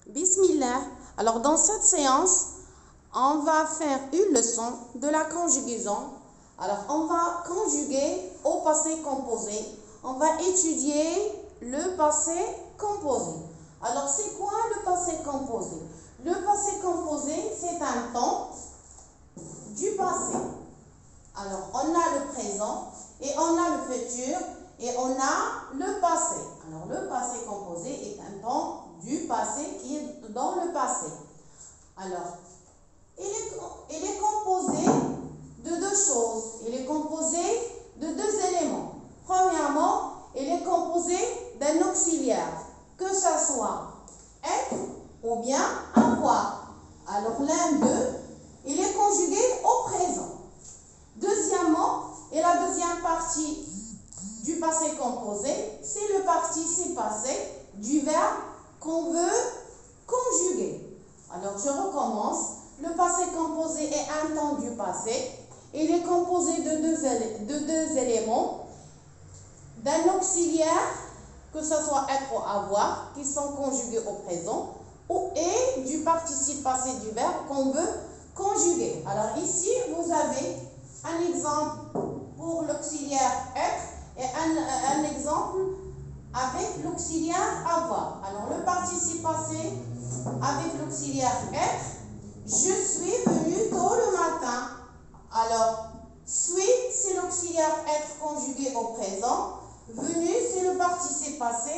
Bismillah. Alors dans cette séance, on va faire une leçon de la conjugaison. Alors on va conjuguer au passé composé. On va étudier le passé composé. Alors c'est quoi le passé composé? Le passé composé, c'est un temps du passé. Alors on a le présent et on a le futur et on a le passé. Alors le passé composé est un temps du passé qui est dans le passé. Alors, il est composé de deux choses. Il est composé de deux éléments. Premièrement, il est composé d'un auxiliaire, que ça soit être ou bien avoir. Alors l'un d'eux, il est conjugué au présent. Deuxièmement, et la deuxième partie du passé composé, c'est le participe passé du verbe qu'on veut conjuguer. Alors je recommence. Le passé composé est un temps du passé. Il est composé de deux éléments, d'un auxiliaire, que ce soit être ou avoir, qui sont conjugués au présent, et du participe passé du verbe qu'on veut conjuguer. Alors ici, vous avez un exemple pour l'auxiliaire être et un exemple avec l'auxiliaire avoir. Alors le participe passé avec l'auxiliaire être, je suis venu tôt le matin. Alors suis, c'est l'auxiliaire être conjugué au présent. Venu, c'est le participe passé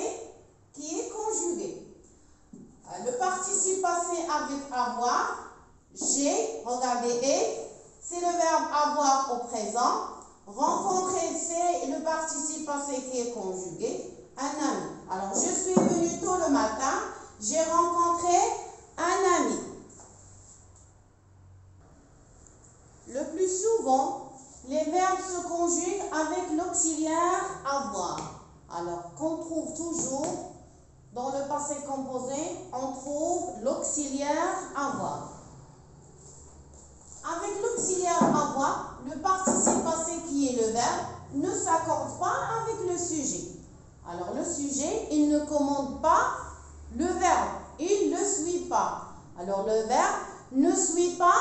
qui est conjugué. Le participe passé avec avoir, j'ai, regardez, et, c'est le verbe avoir au présent. Rencontrer, c'est le participe passé qui est conjugué. Un ami. Alors, je suis venu tôt le matin. J'ai rencontré un ami. Le plus souvent, les verbes se conjuguent avec l'auxiliaire avoir. Alors, qu'on trouve toujours dans le passé composé, on trouve l'auxiliaire avoir. Avec l'auxiliaire avoir, le participe passé qui est le verbe ne s'accorde pas avec le sujet. Alors le sujet, il ne commande pas le verbe, il ne le suit pas. Alors le verbe ne suit pas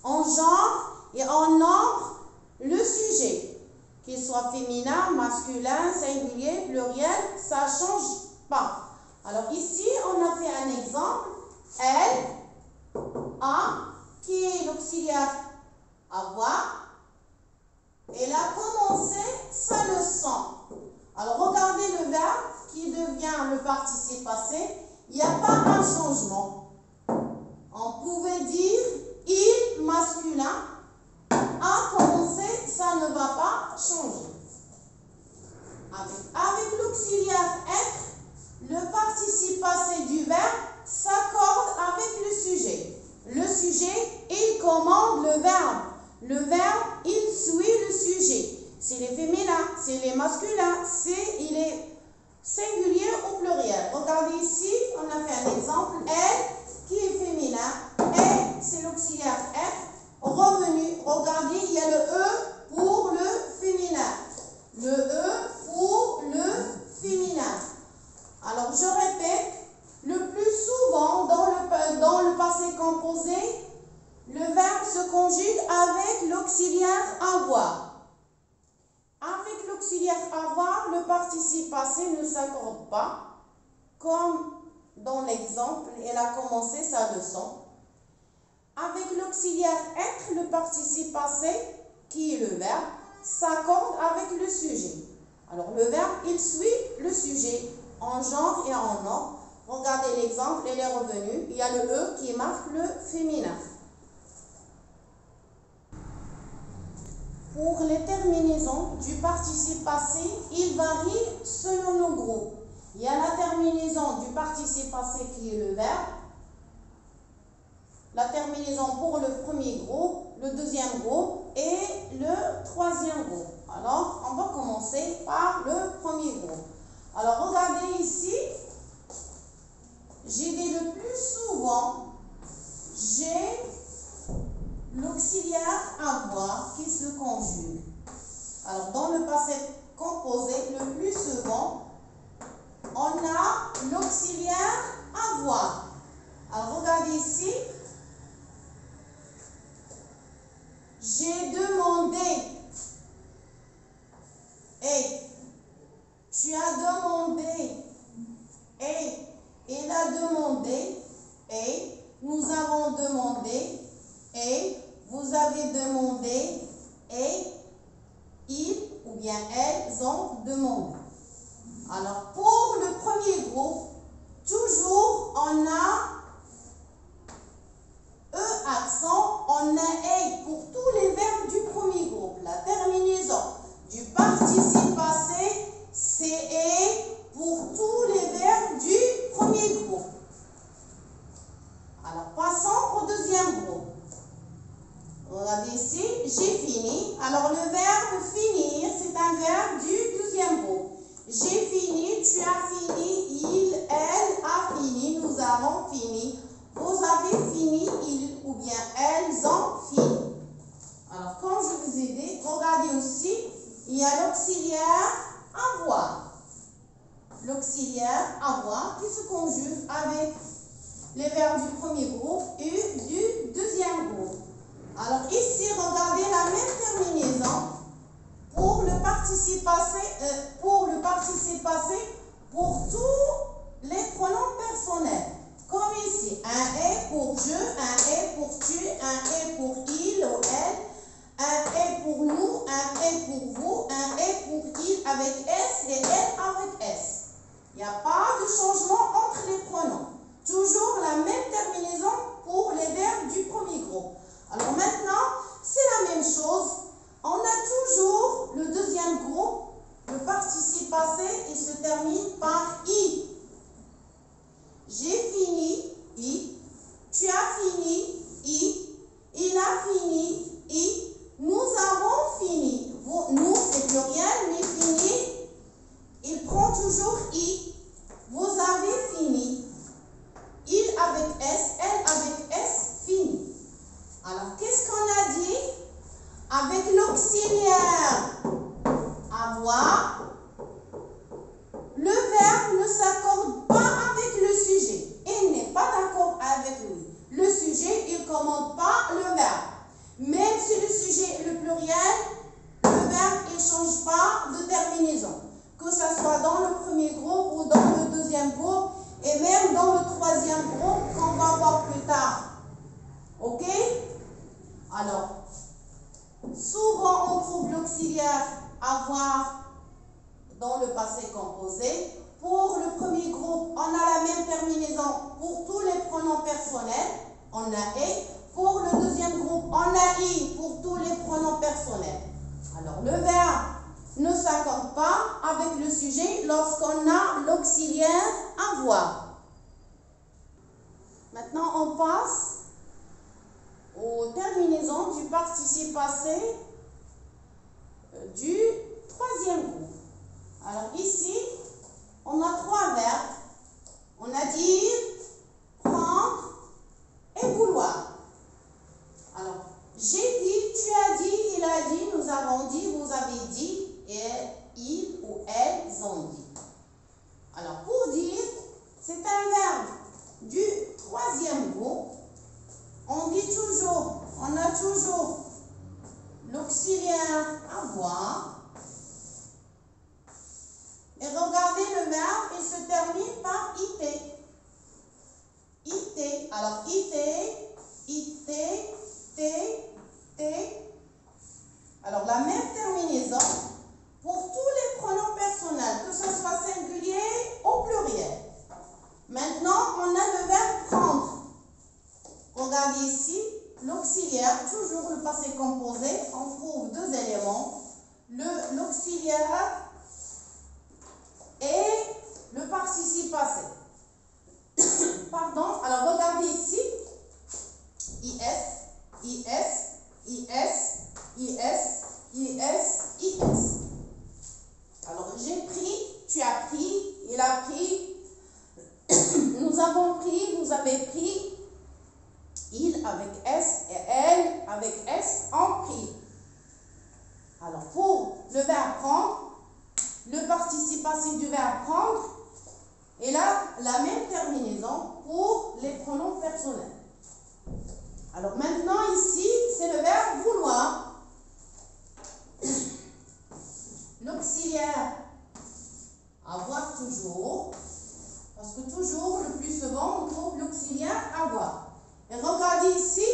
en genre et en nombre le sujet. Qu'il soit féminin, masculin, singulier, pluriel, ça ne change pas. Alors ici, on a fait un exemple. Elle a, qui est l'auxiliaire avoir, elle a commencé sa leçon. Alors regardez le verbe qui devient le participe passé. Il n'y a pas un changement. On pouvait dire il masculin a commencé, ça ne va pas changer. Avec l'auxiliaire être, le participe passé du verbe s'accorde avec le sujet. Le sujet, il commande le verbe. Le verbe, il suit le sujet. S'il est féminin, s'il est masculin, il est singulier ou pluriel. Regardez ici, on a fait un exemple. Elle, qui est féminin, et c'est l'auxiliaire être. Revenu, regardez, il y a le E pour le féminin. Le E pour le féminin. Alors, je répète, le plus souvent dans le passé composé, le verbe se conjugue avec l'auxiliaire avoir. Avec l'auxiliaire avoir, le participe passé ne s'accorde pas, comme dans l'exemple, elle a commencé sa leçon. Avec l'auxiliaire être, le participe passé, qui est le verbe, s'accorde avec le sujet. Alors le verbe, il suit le sujet en genre et en nombre. Regardez l'exemple, elle est revenue. Il y a le E qui marque le féminin. Pour les terminaisons du participe passé, il varie selon le groupe. Il y a la terminaison du participe passé qui est le verbe. La terminaison pour le premier groupe, le deuxième groupe et le troisième groupe. Alors, on va commencer par le premier groupe. Alors, regardez ici. J'ai dit le plus souvent, j'ai l'auxiliaire avoir qui se conjugue. Alors, dans le passé composé, le plus souvent, on a l'auxiliaire avoir. demandé, et nous avons demandé, et vous avez demandé, et ils ou bien elles ont demandé. Alors, pour le premier groupe, toujours on a accent, on a et pour tous les verbes du premier groupe. La terminaison du participe passé, c'est et pour tous les verbes du premier groupe. Alors, passons au deuxième groupe. Regardez ici, j'ai fini. Alors, le verbe finir, c'est un verbe du deuxième groupe. J'ai fini, tu as fini, il, elle a fini, nous avons fini. Vous avez fini, ils ou bien elles ont fini. Alors, comme je vous ai dit, regardez aussi, il y a l'auxiliaire avoir. L'auxiliaire avoir qui se conjugue avec les verbes du premier groupe et du deuxième groupe. Alors, ici, regardez la même terminaison pour le participe passé, pour tous les pronoms personnels. Comme ici, un est pour je, un est pour tu, un est pour il ou elle, un est pour nous, un est pour vous, un est pour il avec S et elle avec S. Il n'y a pas de changement entre les pronoms. Toujours la même terminaison pour les verbes du premier groupe. Alors maintenant, c'est la même chose. On a toujours le deuxième groupe, le participe passé, il se termine par I. J'ai fini, I. Tu as fini, I. Il a fini, I. Nous avons fini. Nous, c'est pluriel, mais fini, il prend toujours I. Vous avez fini. Il avec S, elle avec S, fini. Alors, qu'est-ce qu'on a dit? Avec l'auxiliaire avoir, le verbe ne s'accorde pas avec le sujet. Il n'est pas d'accord avec lui. Le sujet, il ne commande pas le verbe. Même si le sujet est le pluriel, le verbe, il ne change pas de terminaison. Que ce soit dans le premier groupe ou dans le deuxième groupe, et même dans le troisième groupe qu'on va voir plus tard. Ok? Alors, souvent on trouve l'auxiliaire avoir dans le passé composé. Pour le premier groupe, on a la même terminaison pour tous les pronoms personnels. On a et. Pour le deuxième groupe, on a i pour tous les pronoms personnels. Alors, le verbe ne s'accorde pas avec le sujet lorsqu'on a l'auxiliaire avoir. Maintenant, on passe aux terminaisons du participe passé du troisième groupe. Alors ici, on a trois verbes. On a dire, prendre et vouloir. Alors, j'ai dit, tu as dit, il a dit, nous avons dit, vous avez dit, et ils ou elles ont dit. Alors, pour dire, c'est un verbe du troisième groupe. On dit toujours, on a toujours l'auxiliaire avoir. Et regardez le verbe, il se termine par it. It. Alors, it, t. Alors, la même terminaison pour tous les pronoms personnels, que ce soit singulier ou pluriel. Maintenant, on a le verbe prendre. Regardez ici, l'auxiliaire, toujours le passé composé, on trouve deux éléments, l'auxiliaire et le participe passé. Pardon, alors regardez ici, is. Alors j'ai pris, tu as pris, il a pris, nous avons pris, vous avez pris, il avec S et elle avec S ont pris. Alors pour le verbe prendre, le participe passé du verbe prendre, et là la même terminaison pour les pronoms personnels. Alors maintenant ici, c'est le verbe vouloir. L'auxiliaire avoir toujours, parce que toujours le plus second groupe l'auxiliaire avoir. Et regardez ici.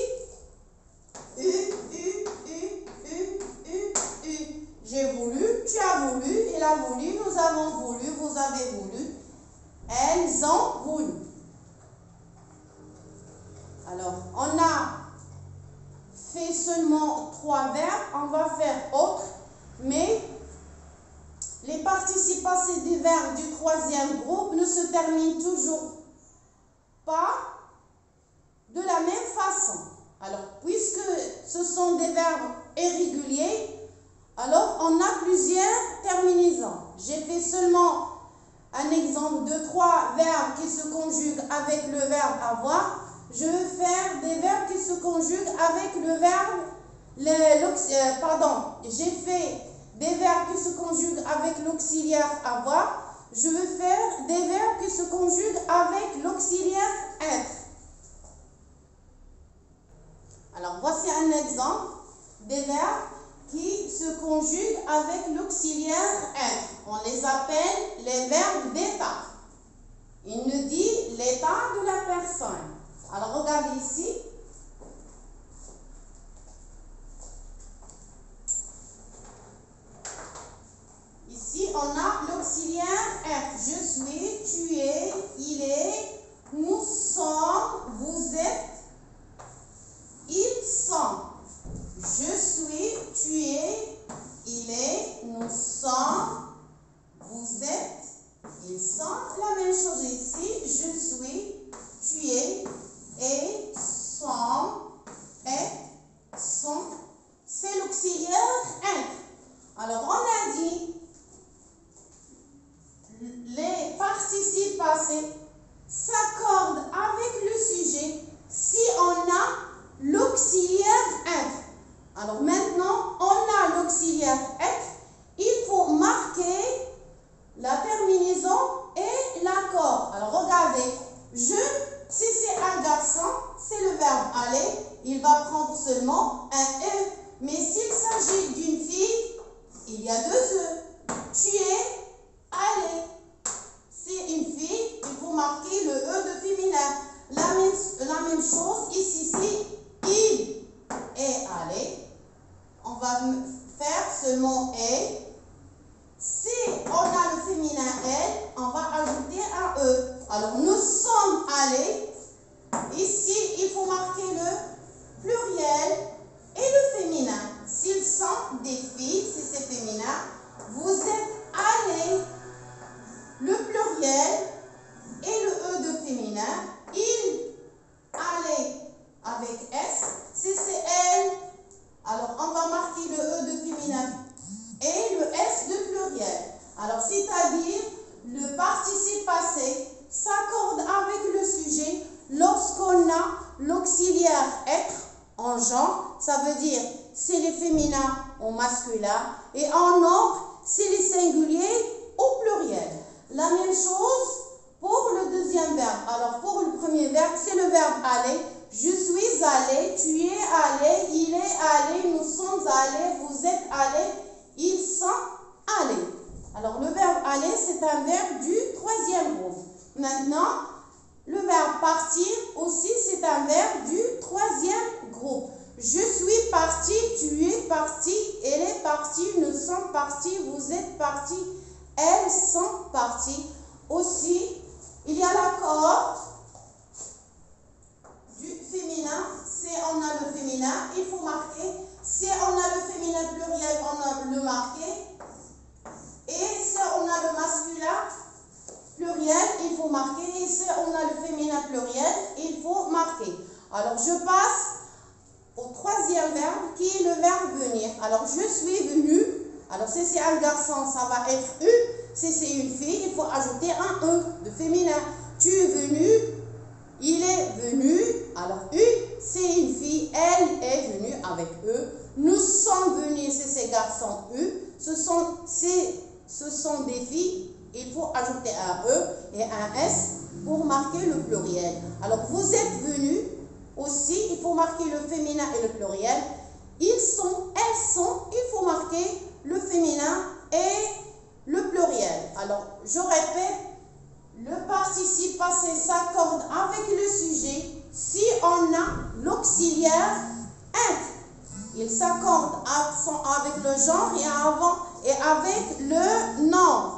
J'ai voulu, tu as voulu, il a voulu, nous avons voulu, vous avez voulu, elles ont voulu. Alors, on a fait seulement 3 verbes, on va faire autre, mais les participes passés des verbes du 3e groupe ne se terminent toujours pas de la même façon. Alors, puisque ce sont des verbes irréguliers, alors on a plusieurs terminaisons. J'ai fait seulement un exemple de 3 verbes qui se conjuguent avec le verbe avoir. Je vais faire des verbes qui se conjuguent avec le verbe, j'ai fait des verbes qui se conjuguent avec l'auxiliaire avoir. Je vais faire des verbes qui se conjuguent avec l'auxiliaire être. Alors, voici un exemple des verbes qui se conjuguent avec l'auxiliaire être. On les appelle les verbes d'état. Il nous dit l'état de la personne. Alors, regardez ici. Ici, on a l'auxiliaire être. Je suis, tu es, il est, nous sommes, vous êtes, ils sont. Je suis, tu es, il est, nous sommes, vous êtes, ils sont. La même chose ici. Je suis, tu es, et, sont, est, sont. C'est l'auxiliaire être. Alors, on a dit les participes passés s'accordent avec le sujet si on a l'auxiliaire être. Alors maintenant, on a l'auxiliaire être. Il faut marquer la terminaison et l'accord. Alors regardez, si c'est un garçon, c'est le verbe aller. Il va prendre seulement un E. Mais s'il s'agit d'une fille, il y a 2 E. Tu es allé. C'est une fille, il faut marquer le E de féminin. La même chose ici, il est allé. On va faire seulement est. Si on a le féminin elle, on va ajouter un E. Alors, nous sommes allés. Ici, il faut marquer le pluriel et le féminin. S'ils sont des filles, si c'est féminin, vous êtes allés. Le pluriel et le E de féminin. Il allait avec S. Si c'est elle, alors on va marquer le E de féminin et le S de pluriel. Alors, c'est-à-dire, le participe passé s'accorde avec le sujet lorsqu'on a l'auxiliaire être en genre, ça veut dire c'est les féminins au masculin, et en nombre, c'est les singuliers au pluriel. La même chose pour le deuxième verbe. Alors, pour le premier verbe, c'est le verbe aller. Je suis allé, tu es allé, il est allé, nous sommes allés, vous êtes allés, ils sont allés. Alors, le verbe aller, c'est un verbe du 3e groupe. Maintenant, le verbe partir aussi, c'est un verbe du 3e groupe. Je suis parti, tu es parti, elle est partie, nous sommes partis, vous êtes partis, elles sont parties. Aussi, il y a l'accord du féminin. Si on a le féminin, il faut marquer. Si on a le féminin pluriel, on a le marqué. Et si on a le masculin pluriel, il faut marquer. Et si on a le féminin pluriel, il faut marquer. Alors, je passe au 3e verbe qui est le verbe venir. Alors, je suis venu. Alors, si c'est un garçon, ça va être U. Si c'est une fille, il faut ajouter un E de féminin. Tu es venu, il est venu. Alors, U, c'est une fille, elle est venue avec E. Nous sommes venus, si c'est garçon, U. Ce sont des filles, il faut ajouter un E et un S pour marquer le pluriel. Alors, vous êtes venus aussi, il faut marquer le féminin et le pluriel. Ils sont, elles sont, il faut marquer le féminin et le pluriel. Alors, je répète, le participe participe passé s'accorde avec le sujet si on a l'auxiliaire être. Il s'accorde avec le genre et avec le nom.